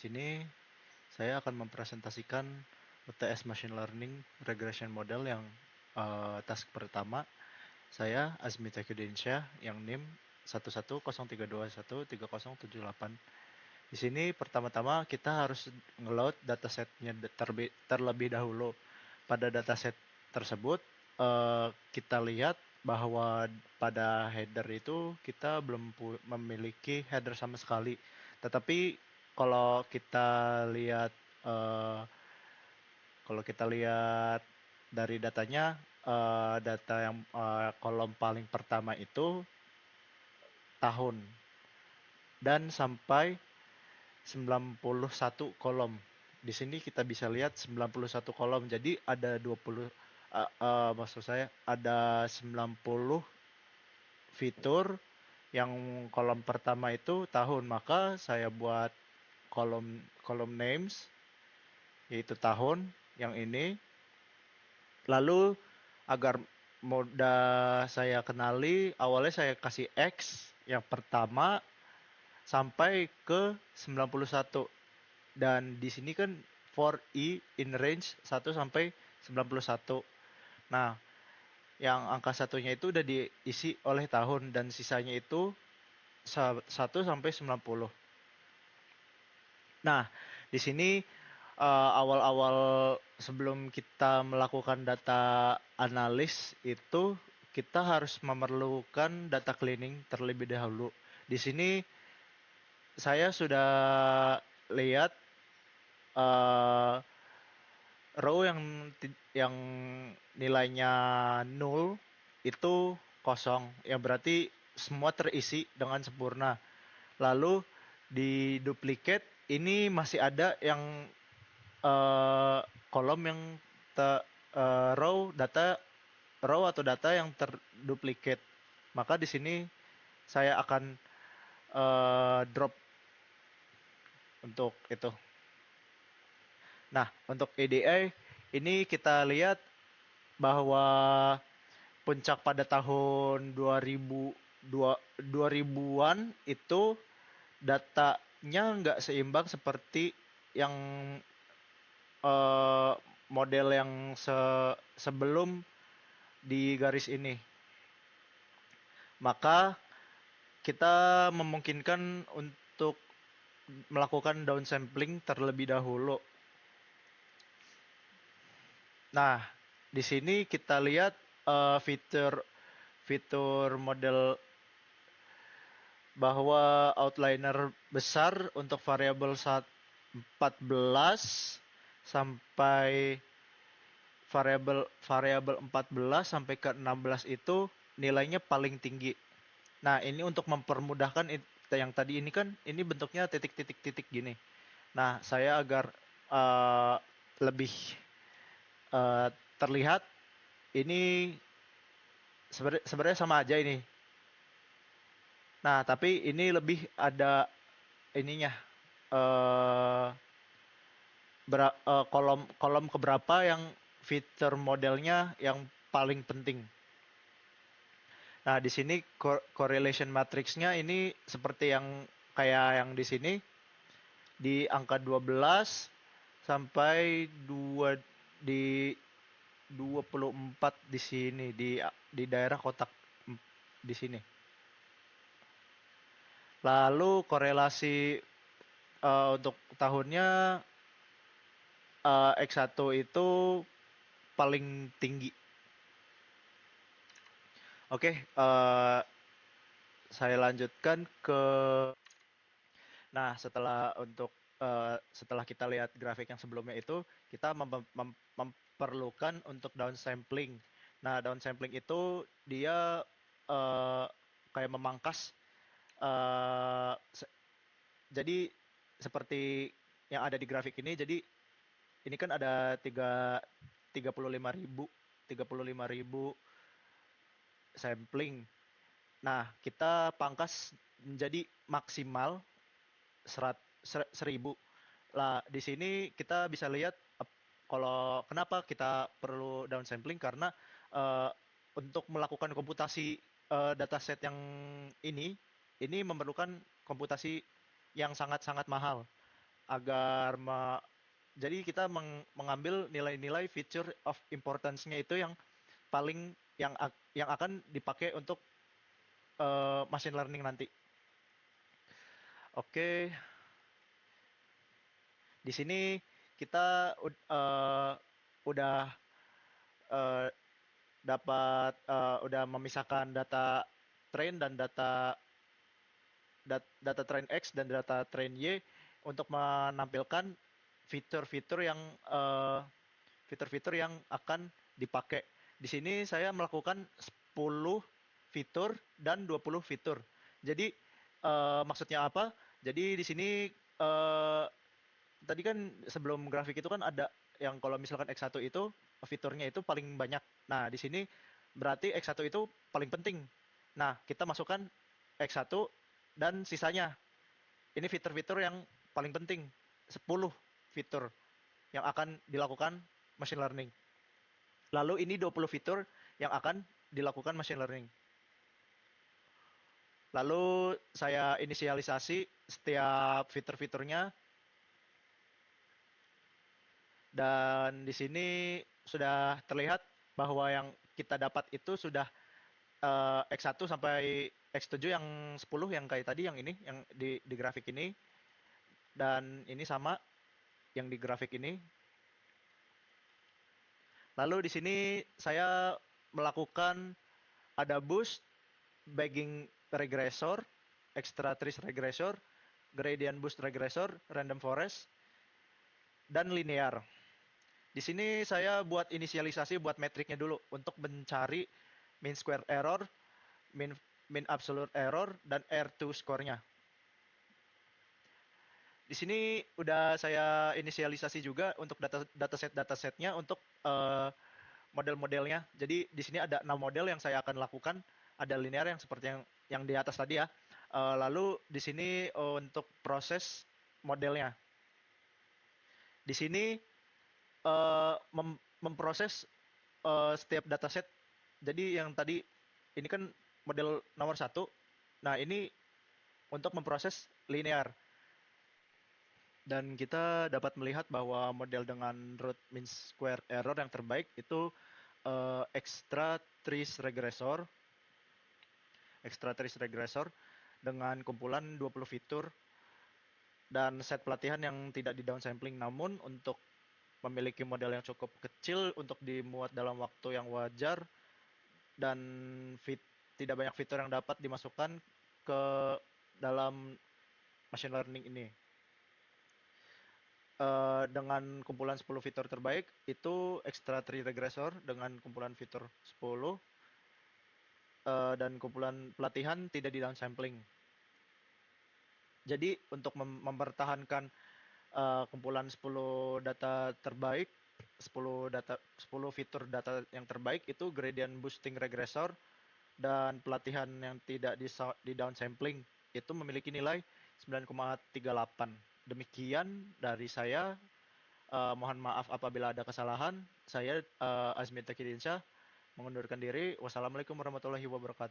Sini saya akan mempresentasikan UTS Machine Learning Regression Model yang task pertama. Saya Azmi Tekyudiansyah yang NIM 1103213078. Di sini pertama-tama kita harus ngeload datasetnya terlebih dahulu. Pada dataset tersebut kita lihat bahwa pada header itu kita belum memiliki header sama sekali. Tetapi kalau kita lihat eh, kalau kita lihat dari datanya, data yang kolom paling pertama itu tahun dan sampai 91 kolom. Di sini kita bisa lihat 91 kolom. Jadi ada 20 maksud saya ada 90 fitur yang kolom pertama itu tahun. Maka saya buat kolom kolom names yaitu tahun yang ini. Lalu agar mudah saya kenali, awalnya saya kasih X yang pertama sampai ke 91. Dan di sini kan for i in range 1 sampai 91. Nah, yang angka satunya itu udah diisi oleh tahun dan sisanya itu 1 sampai 90. Nah, di sini awal-awal sebelum kita melakukan data analis itu kita harus memerlukan data cleaning terlebih dahulu. Di sini saya sudah lihat uh, row yang nilainya nol itu kosong, yang berarti semua terisi dengan sempurna. Lalu di duplicate ini masih ada yang uh, kolom yang te, row atau data yang terduplicate. Maka di sini saya akan drop untuk itu. Nah, untuk EDI ini kita lihat bahwa puncak pada tahun 2000-an itu datanya nggak seimbang seperti yang eh, model yang sebelum di garis ini. Maka kita memungkinkan untuk melakukan downsampling terlebih dahulu. Nah, di sini kita lihat fitur fitur model bahwa outliner besar untuk variabel 14 sampai variabel variabel 14 sampai ke 16 itu nilainya paling tinggi. Nah, ini untuk mempermudahkan yang tadi ini kan ini bentuknya titik-titik-titik gini. Nah, saya agar uh, lebih uh, terlihat ini sebenarnya sama aja ini. Nah, tapi ini lebih ada ininya eh kolom kolom keberapa yang fitur modelnya yang paling penting. Nah, di sini correlation matrixnya ini seperti yang kayak yang di sini di angka 12 sampai 2 di 24 di sini di daerah kotak di sini. Lalu korelasi untuk tahunnya X1 itu paling tinggi. Oke, saya lanjutkan ke. Nah, setelah kita lihat grafik yang sebelumnya itu, kita memperlukan untuk downsampling. Nah, downsampling itu dia uh, kayak memangkas. Uh, jadi seperti yang ada di grafik ini, jadi ini kan ada 35.000 sampling. Nah, kita pangkas menjadi maksimal 1.000. Lah, di sini kita bisa lihat kalau kenapa kita perlu downsampling karena uh, untuk melakukan komputasi dataset yang ini memerlukan komputasi yang sangat-sangat mahal. agar jadi kita mengambil nilai-nilai feature of importance-nya itu yang paling yang akan dipakai untuk machine learning nanti. Oke, di sini kita udah eh, dapat udah memisahkan data train dan data train X dan data train Y untuk menampilkan fitur-fitur yang fitur-fitur yang akan dipakai. Di sini saya melakukan 10 fitur dan 20 fitur. Jadi maksudnya apa? Jadi di sini eh, tadi kan sebelum grafik itu kan ada yang kalau misalkan X1 itu fiturnya itu paling banyak. Nah, di sini berarti X1 itu paling penting. Nah, kita masukkan X1 dan sisanya. Ini fitur-fitur yang paling penting. 10 fitur yang akan dilakukan machine learning. Lalu ini 20 fitur yang akan dilakukan machine learning. Lalu saya inisialisasi setiap fitur-fiturnya dan di sini sudah terlihat bahwa yang kita dapat itu sudah X1 sampai X7 yang 10 yang kayak tadi yang ini yang di grafik ini dan ini sama yang di grafik ini. Lalu di sini saya melakukan ada boost, bagging regressor, extra trees regressor, gradient boost regressor, random forest, dan linear. Di sini saya buat inisialisasi buat metriknya dulu untuk mencari mean square error, mean, mean absolute error, dan R2 score-nya. Di sini udah saya inisialisasi juga untuk datasetnya untuk model-modelnya. Jadi di sini ada 6 model yang saya akan lakukan. Ada linear yang seperti yang di atas tadi ya. Lalu di sini untuk proses modelnya. Di sini memproses setiap dataset. Jadi yang tadi ini kan model nomor satu. Nah ini untuk memproses linear. Dan kita dapat melihat bahwa model dengan root mean square error yang terbaik itu extra trees regressor. Extra trees regressor dengan kumpulan 20 fitur dan set pelatihan yang tidak di downsampling. Namun untuk memiliki model yang cukup kecil untuk dimuat dalam waktu yang wajar dan tidak banyak fitur yang dapat dimasukkan ke dalam machine learning ini. Dengan kumpulan 10 fitur terbaik itu extra tree regressor dengan kumpulan fitur 10 dan kumpulan pelatihan tidak di downsampling. Jadi untuk mempertahankan kumpulan 10 data terbaik, 10 fitur data yang terbaik itu gradient boosting regressor dan pelatihan yang tidak di downsampling itu memiliki nilai 9,38. Demikian dari saya. Mohon maaf apabila ada kesalahan. Saya Azmi Takidinsya mengundurkan diri. Wassalamualaikum warahmatullahi wabarakatuh.